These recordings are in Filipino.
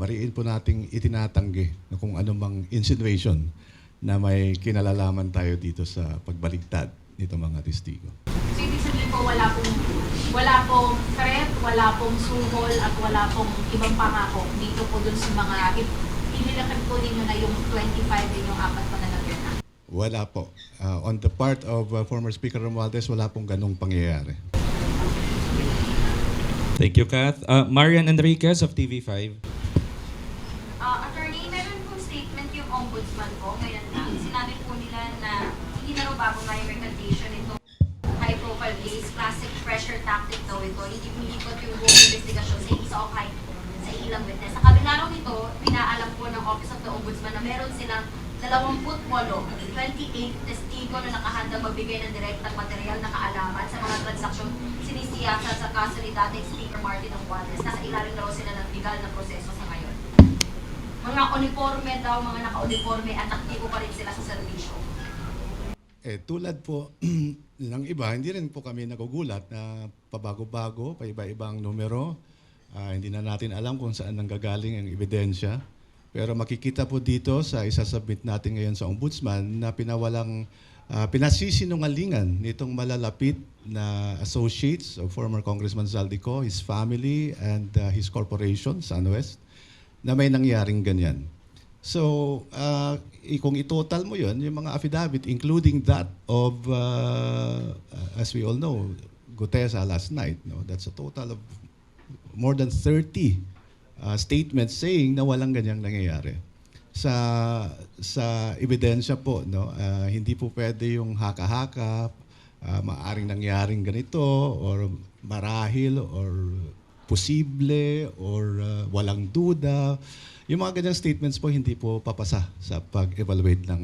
mariin po nating itinatanggi na kung anumang insinuation na may kinalalaman tayo dito sa pagbaligtad nito mga testigo. So, ibig sabihin po, wala pong threat, wala pong suhol, at wala pong ibang pangako dito po dun sa mga inilakad po ninyo na yung 25 din yung apat pa na nabiyana. Wala po. On the part of former Speaker Romualdez, wala pong ganong pangyayari. Thank you, Kath. Marian Enriquez of TV5. Attorney, meron pong statement yung ombudsman ko ngayon lang. Sinabi po nila na hindi na raw bago nga yung recantation itong high-profile case, classic pressure tactic daw ito. Hindi umiikot yung buong investigasyon sa isa o kahit sa ilang witness. Sa kabila raw nito, pinaalam po ng Office of the Ombudsman na meron silang 28 testigo na nakahandang magbigay ng direktang material na kaalaman sa mga transaksyon sinisiyasa sa kaso ni dating Speaker Martin Romualdez. Nasa ilalim na raw sila ng legal na proseso sa ngayon. Mga uniforme daw, mga naka-uniforme at aktibo pa rin sila sa serbisyo. Tulad po ng iba, hindi rin po kami nagugulat na pabago-bago, paiba-ibang numero. Hindi na natin alam kung saan nanggagaling ang ebidensya. Pero makikita po dito sa isasubmit natin ngayon sa Ombudsman na pinasisinungalingan nitong malalapit na associates of former Congressman Zaldico, his family, and his corporation, SunWest, na may nangyaring ganyan. So, kung itotal mo yun, yung mga affidavit, including that of, as we all know, Gutesa last night, no? That's a total of more than 30 statements saying na walang ganyang nangyayari. Sa ebidensya po, no, hindi po pwede yung haka-haka, maaring nangyaring ganito, or marahil, or posible, or walang duda. Yung mga ganyang statements po, hindi po papasa sa pag-evaluate ng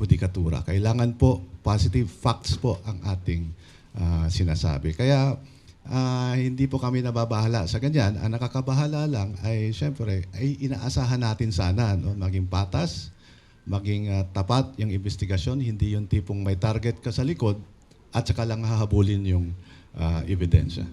hudikatura. Kailangan po, positive facts po ang ating sinasabi. Kaya, hindi po kami nababahala sa ganyan. Ang nakakabahala lang ay siyempre ay inaasahan natin sana, no, maging patas, maging tapat yung investigasyon, hindi yung tipong may target ka sa likod at saka lang hahabulin yung ebidensya.